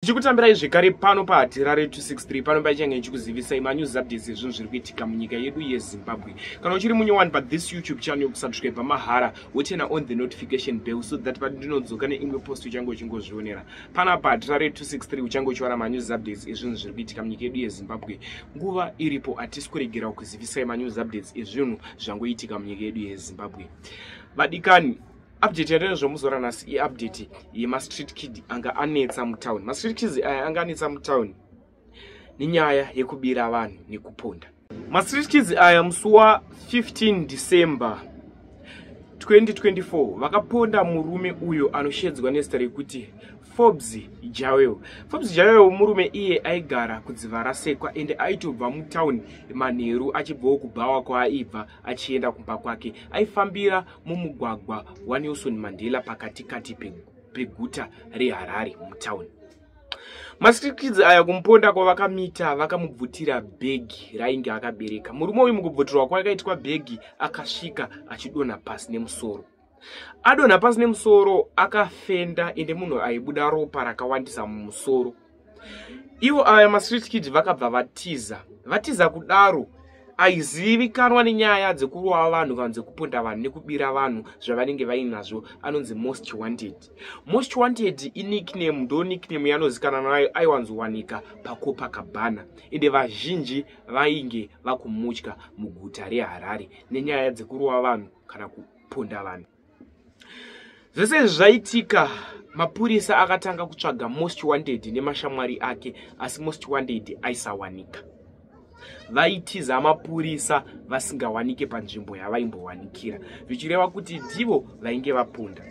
Ndichikutambirai zvekare pano paHatirare 263 pano pachange ndichikuzivisai manews updates ezvinhu zviri kuitika munyika yedu yeZimbabwe. Kana uchiri munyowani pa this YouTube channel yokusubscribe mahara wotena on the notification bell so that padinodzoka neimwe post uchange uchingozvionera. Pana paHatirare 263 uchange uchiwana manews updates ezvinhu zviri kuitika munyika yedu yeZimbabwe. Nguva iripo hatisi kuregera kuzivisai manews updates ezvinhu zvangoitika munyika yedu yeZimbabwe. Vadikani, update yatinozomuzora nhasi i-update yema-street kid anga anetsa mutown. Ma-street kids aya anga anetsa mutown nenyaya yekubira vanhu nekuponda. Ma-street kids aya musi wa 15 December 2024 vakaponda murume uyo anoshedzwa nezita rekuti Forbes Jawel. Forbes Jawel murume iye aigara kudziva rasekwa ende aitobva mutown manheru achibvawo kubhawa kwaaibva achienda kumba kwake. Aifambira mumugwagwa waNelson Mandela pakatikati peguta reHarare mutown. Ma-street kids aya kumuponda kwavakamita vakamubvutira bhegi rainge akabereka. Murume uyu mukubvutirwa kwakaitwa bhegi akasvika achidonha pasi nemusoro. Adonha pasi nemusoro akafenda ende munhu aibuda ropa rakawandisa mumusoro. Ivo aya ma-street kids vakabva vatiza kudaro aizivikanwa nenyaya dzekurova vanhu kana dzekuponda vanhu nekubira vanhu zvavanenge vainazvo anonzi most wanted. Most wanted inickname ndo nickname yanozikanwa nayo aiwanzowanika paCopacabana ende vazhinji vainge vakumutya muguta reHarare nenyaya dzekurova vanhu kana kuponda vanhu. Zvese zvaitika, mapurisa akatanga kutsvaga most wanted nemashamwari ake, asi most wanted aisawanika. Vaitiza mapurisa vasingawanike panzvimbo yavaimbowanikira, zvichireva kuti ndivo vainge vaponda.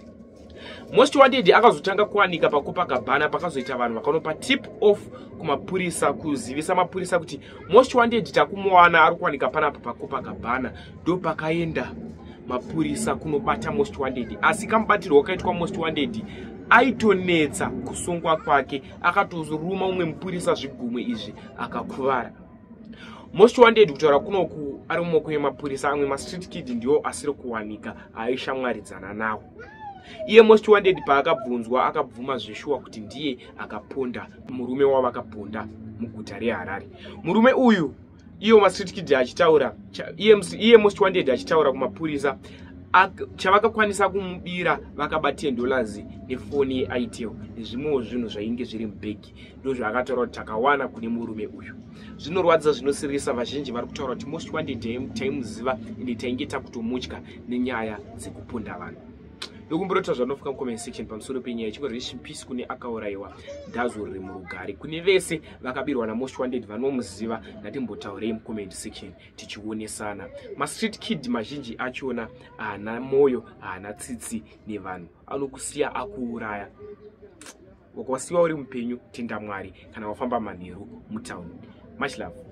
Most wanted akazotanga kuwanika paCopacabana pakazoita vanhu vakanopa tip off kumapurisa kuzivisa mapurisa kuti most wanted takumuwana ari kuwanika panapa paCopacabana. Ndo pakaenda mapurisa kunobata most wanted, asi kamubatirwa wakaitwa most wanted aitonetsa kusungwa kwake, akatozoruma umwe mupurisa zvigumwe izvi akakuvara. Most wanted kutaura kunoku ari mumaoko emapurisa, amwe ma-street kid ndiwo asiri kuwanika aishamwaridzana nawo. Iye most wanted paakabvunzwa akabvuma zveshuwa kuti ndiye akaponda murume wavakaponda muguta reHarare. Murume uyu iyo ma-street kid achitaura, iye most wanted achitaura kumapurisa, chavakakwanisa kumubira vakabate $10 nefoni yeItel nezvimwewo zvinhu zvainge zviri mubhegi. Ndo zvakataura kuti takawana kune murume uyu. Zvinorwadza, zvinosirisa. Vazhinji vari kutaura kuti most wanted taimuziva ende tainge takutomutya nenyaya dzekuponda vanhu. Ndokumburota zvanofuka mucomment section pamusoro penyaya chiko reshipisi kune akaurayiwa Ndazo riri murugare. Kune vese vakabirwa namost wanted vanomuziva, ngatimbotaurei mucomment section tichionesana. Ma-street kid mazhinji achona haana moyo, haana tsitsi nevanhu, anokusiya akuuraya. Wakawasiwa uri mupenyu, tenda Mwari kana wafamba manheru mutown. Much love.